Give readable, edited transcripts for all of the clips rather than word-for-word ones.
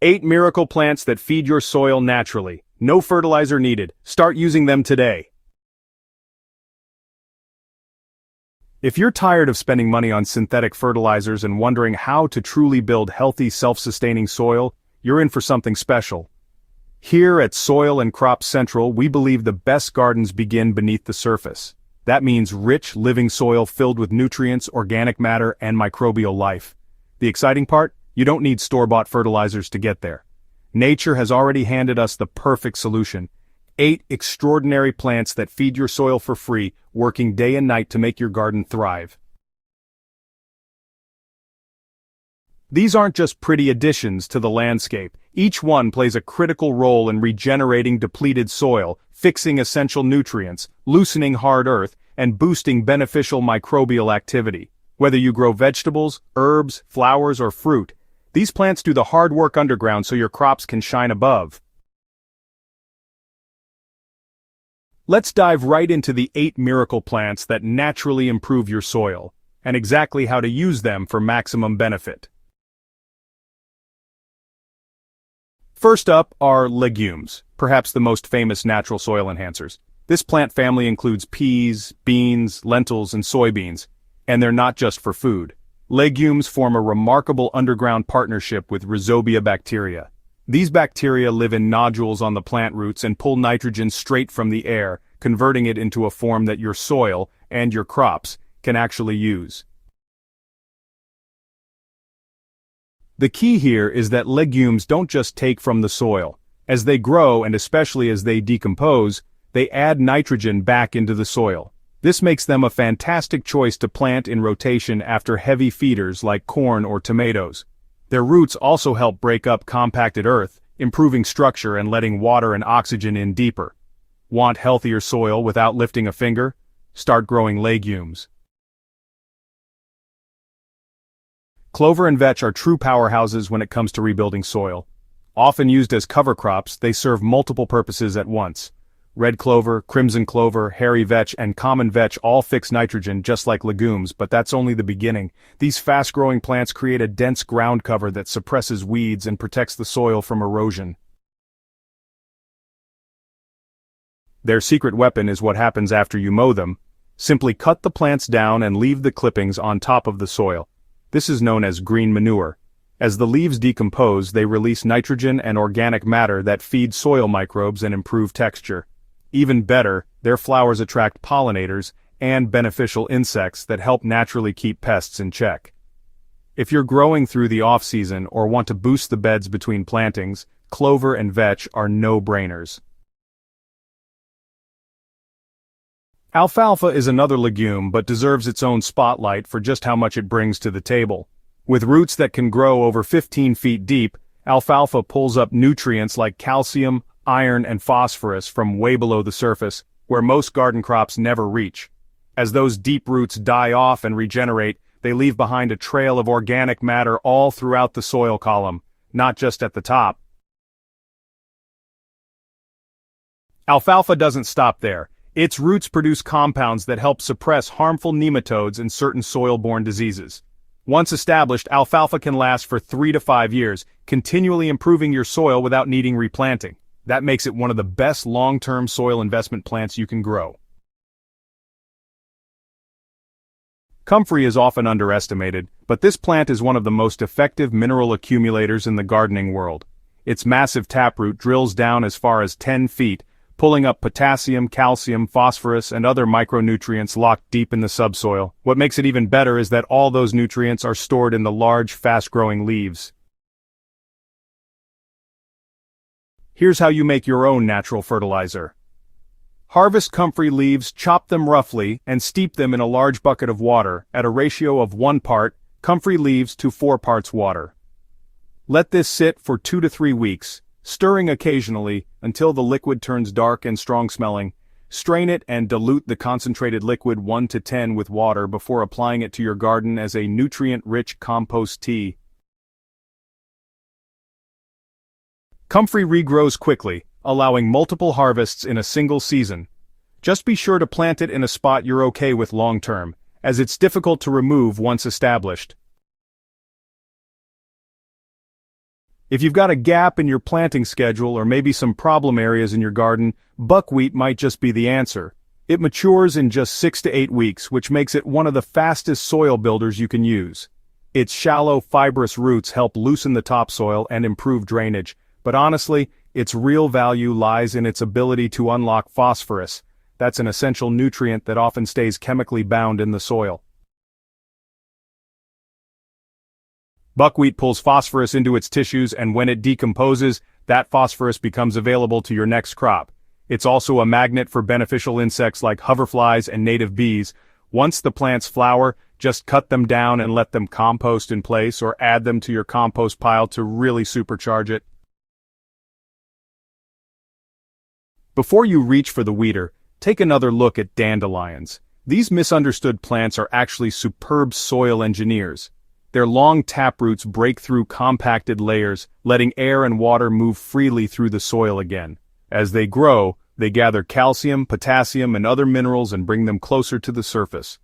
8 miracle plants that feed your soil naturally. No fertilizer needed. Start using them today. If you're tired of spending money on synthetic fertilizers and wondering how to truly build healthy, self-sustaining soil, you're in for something special. Here at Soil and Crop Central, we believe the best gardens begin beneath the surface. That means rich, living soil filled with nutrients, organic matter, and microbial life. The exciting part? You don't need store-bought fertilizers to get there. Nature has already handed us the perfect solution. 8 extraordinary plants that feed your soil for free, working day and night to make your garden thrive. These aren't just pretty additions to the landscape. Each one plays a critical role in regenerating depleted soil, fixing essential nutrients, loosening hard earth, and boosting beneficial microbial activity. Whether you grow vegetables, herbs, flowers, or fruit, these plants do the hard work underground so your crops can shine above. Let's dive right into the 8 miracle plants that naturally improve your soil, and exactly how to use them for maximum benefit. First up are legumes, perhaps the most famous natural soil enhancers. This plant family includes peas, beans, lentils, and soybeans, and they're not just for food. Legumes form a remarkable underground partnership with rhizobia bacteria. These bacteria live in nodules on the plant roots and pull nitrogen straight from the air, converting it into a form that your soil, and your crops, can actually use. The key here is that legumes don't just take from the soil. As they grow, and especially as they decompose, they add nitrogen back into the soil. This makes them a fantastic choice to plant in rotation after heavy feeders like corn or tomatoes. Their roots also help break up compacted earth, improving structure and letting water and oxygen in deeper. Want healthier soil without lifting a finger? Start growing legumes. Clover and vetch are true powerhouses when it comes to rebuilding soil. Often used as cover crops, they serve multiple purposes at once. Red clover, crimson clover, hairy vetch, and common vetch all fix nitrogen just like legumes, but that's only the beginning. These fast-growing plants create a dense ground cover that suppresses weeds and protects the soil from erosion. Their secret weapon is what happens after you mow them. Simply cut the plants down and leave the clippings on top of the soil. This is known as green manure. As the leaves decompose, they release nitrogen and organic matter that feed soil microbes and improve texture. Even better, their flowers attract pollinators and beneficial insects that help naturally keep pests in check. If you're growing through the off-season or want to boost the beds between plantings, clover and vetch are no-brainers. Alfalfa is another legume but deserves its own spotlight for just how much it brings to the table. With roots that can grow over 15 feet deep, alfalfa pulls up nutrients like calcium, iron, and phosphorus from way below the surface, where most garden crops never reach. As those deep roots die off and regenerate, they leave behind a trail of organic matter all throughout the soil column, not just at the top. Alfalfa doesn't stop there. Its roots produce compounds that help suppress harmful nematodes and certain soil-borne diseases. Once established, alfalfa can last for 3 to 5 years, continually improving your soil without needing replanting. That makes it one of the best long-term soil investment plants you can grow. Comfrey is often underestimated, but this plant is one of the most effective mineral accumulators in the gardening world. Its massive taproot drills down as far as 10 feet, pulling up potassium, calcium, phosphorus, and other micronutrients locked deep in the subsoil. What makes it even better is that all those nutrients are stored in the large, fast-growing leaves. Here's how you make your own natural fertilizer. Harvest comfrey leaves, chop them roughly, and steep them in a large bucket of water at a ratio of 1 part comfrey leaves to 4 parts water. Let this sit for 2 to 3 weeks, stirring occasionally until the liquid turns dark and strong-smelling. Strain it and dilute the concentrated liquid 1 to 10 with water before applying it to your garden as a nutrient-rich compost tea. Comfrey regrows quickly, allowing multiple harvests in a single season. Just be sure to plant it in a spot you're okay with long-term, as it's difficult to remove once established. If you've got a gap in your planting schedule or maybe some problem areas in your garden, buckwheat might just be the answer. It matures in just 6 to 8 weeks, which makes it one of the fastest soil builders you can use. Its shallow, fibrous roots help loosen the topsoil and improve drainage, but honestly, its real value lies in its ability to unlock phosphorus. That's an essential nutrient that often stays chemically bound in the soil. Buckwheat pulls phosphorus into its tissues, and when it decomposes, that phosphorus becomes available to your next crop. It's also a magnet for beneficial insects like hoverflies and native bees. Once the plants flower, just cut them down and let them compost in place, or add them to your compost pile to really supercharge it. Before you reach for the weeder, take another look at dandelions. These misunderstood plants are actually superb soil engineers. Their long taproots break through compacted layers, letting air and water move freely through the soil again. As they grow, they gather calcium, potassium, and other minerals and bring them closer to the surface.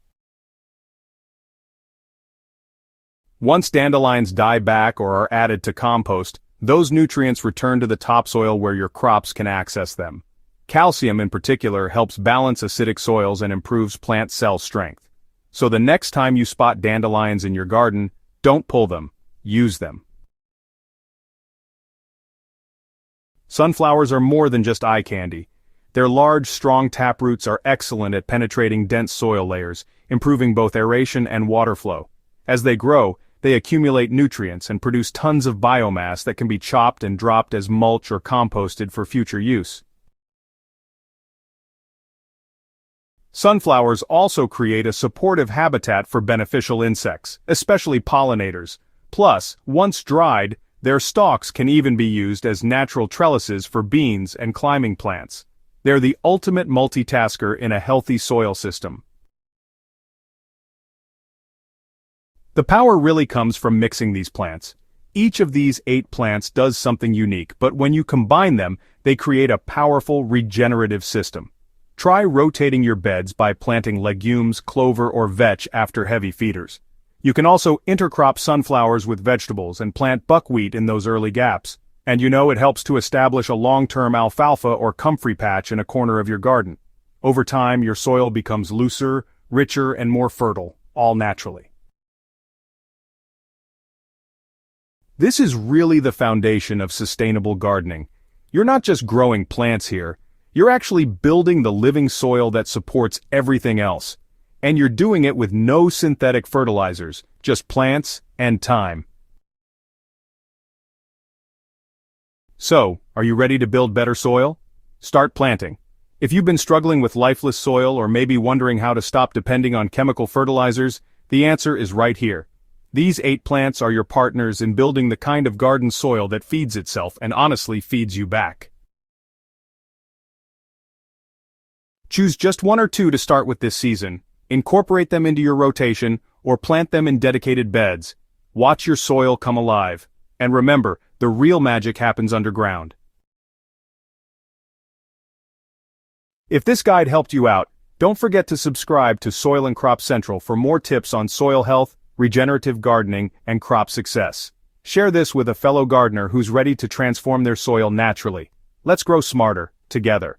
Once dandelions die back or are added to compost, those nutrients return to the topsoil where your crops can access them. Calcium in particular helps balance acidic soils and improves plant cell strength. So the next time you spot dandelions in your garden, don't pull them, use them. Sunflowers are more than just eye candy. Their large, strong taproots are excellent at penetrating dense soil layers, improving both aeration and water flow. As they grow, they accumulate nutrients and produce tons of biomass that can be chopped and dropped as mulch or composted for future use. Sunflowers also create a supportive habitat for beneficial insects, especially pollinators. Plus, once dried, their stalks can even be used as natural trellises for beans and climbing plants. They're the ultimate multitasker in a healthy soil system. The power really comes from mixing these plants. Each of these 8 plants does something unique, but when you combine them, they create a powerful regenerative system. Try rotating your beds by planting legumes, clover, or vetch after heavy feeders. You can also intercrop sunflowers with vegetables and plant buckwheat in those early gaps. And it helps to establish a long-term alfalfa or comfrey patch in a corner of your garden. Over time, your soil becomes looser, richer, and more fertile, all naturally. This is really the foundation of sustainable gardening. You're not just growing plants here, you're actually building the living soil that supports everything else. And you're doing it with no synthetic fertilizers, just plants and time. So, are you ready to build better soil? Start planting. If you've been struggling with lifeless soil or maybe wondering how to stop depending on chemical fertilizers, the answer is right here. These 8 plants are your partners in building the kind of garden soil that feeds itself and honestly feeds you back. Choose just 1 or 2 to start with this season. Incorporate them into your rotation or plant them in dedicated beds. Watch your soil come alive. And remember, the real magic happens underground. If this guide helped you out, don't forget to subscribe to Soil and Crop Central for more tips on soil health, regenerative gardening, and crop success. Share this with a fellow gardener who's ready to transform their soil naturally. Let's grow smarter, together.